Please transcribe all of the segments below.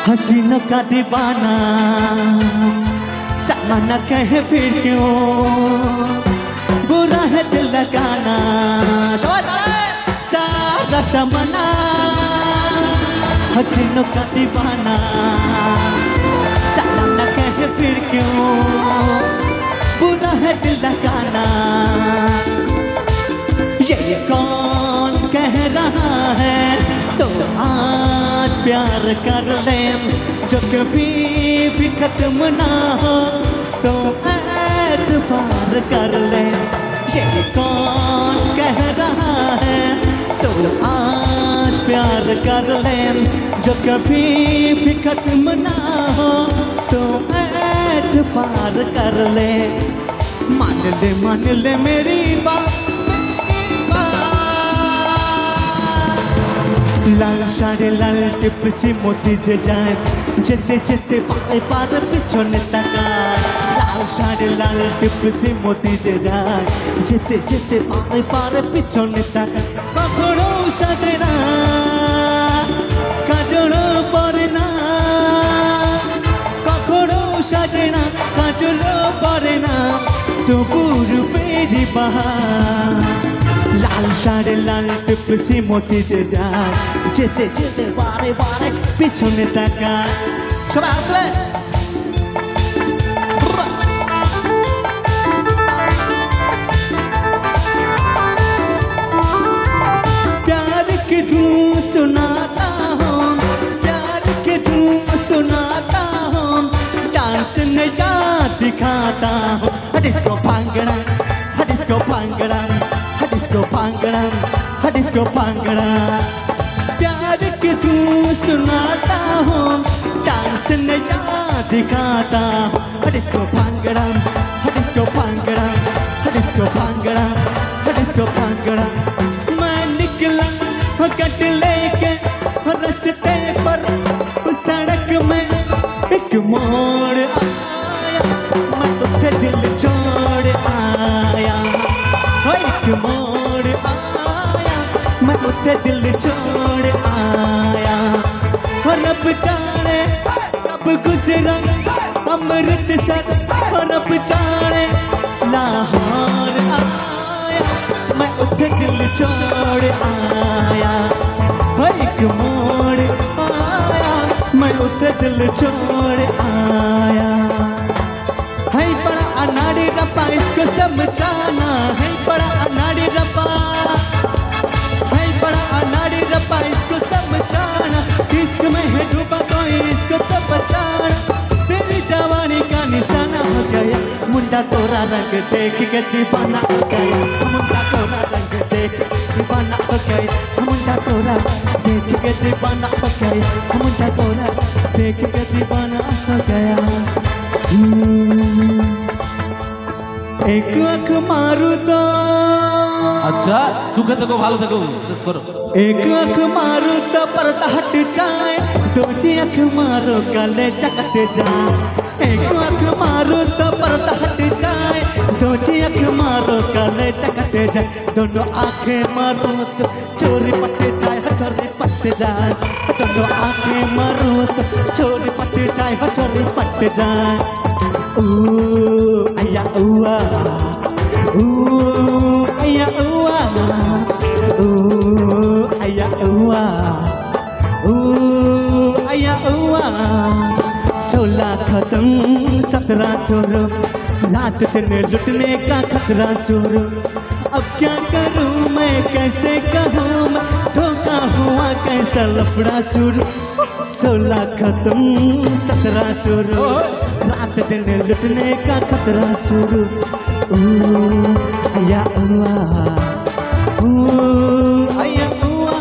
हसीनों का दीवाना सामाना कहे फिर क्यों बुरा है दिल लगाना सारा समाना हसीनों का दीवाना सामाना कहे फिर क्यों बुरा है दिल लगाना ये कौन कह रहा है तो आज प्यार कर ले जो कभी भी खत्म ना हो तो एतबार कर ले ये कौन कह रहा है तो आज प्यार कर ले जो कभी भी खत्म ना हो तो एतबार कर ले मान ले मेरी बात लाल साड़े लाल टिप सी मोती जे जाए जेते जेते पाए पार पिछोने तका लाल साड़े लाल टिप सी मोती जे जाए जेते जेते पाए पार पिछोने तका कखनो सजना काजलो परेना कखनो सजना काजलो परेना तो पूरु पेरी बहार लाल साड़े लाल टिप सी मोती जे जाए जेते जेते बारे बारे पिछोने तका সবাই আসলে प्यार की धुन सुनाता हूँ प्यार की धुन सुनाता हूँ डांस नया दिखाता हूँ disco bhangra disco bhangra disco bhangra disco bhangra प्यार की धुन सुनाता हूँ डांस नया दिखाता हूँ disco bhangra disco bhangra disco bhangra disco bhangra मैं निकला कट लेके रास्ते पर उस सड़क में एक मोड़ आया मैं उठे दिल छोड़ आया एक मोड़ आया मैं उठे दिल छोड़ आया और अब जाने कब गुजरा अमृतसर और अब जाने लाहौर आया मैं उठे दिल छोड़ आया एक मोड़ आया मैं उठे दिल छोड़ आया है बड़ा अनाड़ी रब्बा इसको समझाना है बड़ा अनाड़ी रब्बा है बड़ा अनाड़ी रब्बा इसको समझाना इश्क में है डूबा कोई इसको तो बचाना तेरी जवानी का निशाना हो गया मुंडा कोरा रंग देख के दीवाना हो गया मुंडा कोरा रंग देख दीवाना हो गया मुंडा कोरा देख के दीवाना हो गया मुंडा कोरा देख के दीवाना हो गया एक आँख मारू तो अच्छा सुख थको भालो थको बस करो एक आँख मारू तो पर्दा हट जाए दूसरी आँख मारो गले चकट जाए एक आँख मारो तो पर्दा हट जाए दूसरी आँख मारो गले चकट जाए दोनों आँखें मारो तो चोरी पट जाए चोरी पट जाए दोनों आँखें मारो तो चोरी पट जाए चोरी पट जाए आया उआ आया उआ आया उआ आया उआ 16 खत्म 17 शुरू रात दिन लुटने का खतरा शुरू अब क्या करूं मैं कैसे कहूं मैं धोखा हुआ कैसा लफड़ा शुरू 16 खत्म 17 शुरू रात दिन लुटने का खतरा शुरू आया हुआ आया हुआ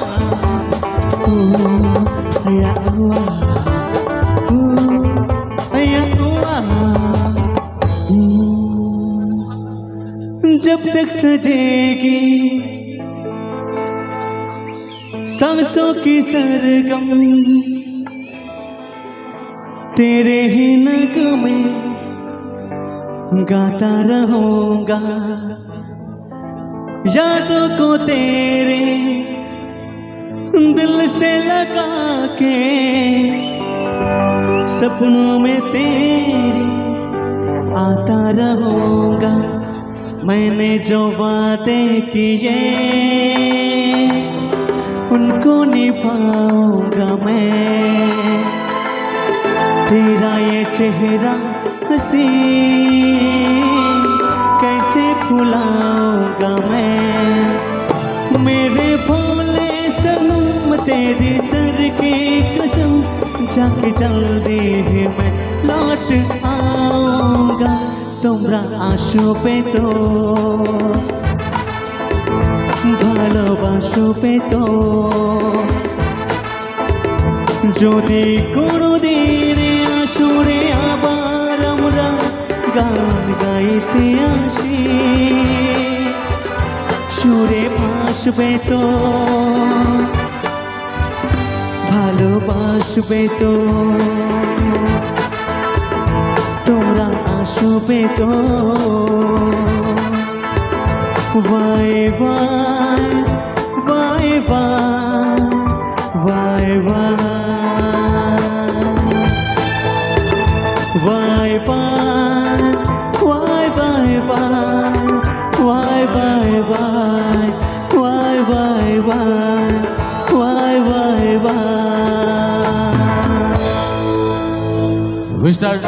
आया हुआ आया हुआ जब तक सजेगी सांसों की सरगम तेरे ही नगमे गाता रहूंगा यादों को तेरे दिल से लगा के सपनों में तेरी आता रहूंगा। मैंने जो वादे किए उनको निभाऊंगा मैं। तेरा ये चेहरा हंसी कैसे भुलाऊंगा मैं। मेरे भोले सनम तेरी सर की कसम, जाके जल्दी ही मैं लौट आऊंगा। তোমরা আসবে তো ভালোবাসবে তো, যদি কোনোদিন আসরে আবার আমরা গান গাইতে আসি, সুরে ভাসবে তো ভালোবাসবে তো, তোমরা আসবে তো। Bye bye bye bye bye bye bye bye bye bye bye bye bye bye bye bye bye. We start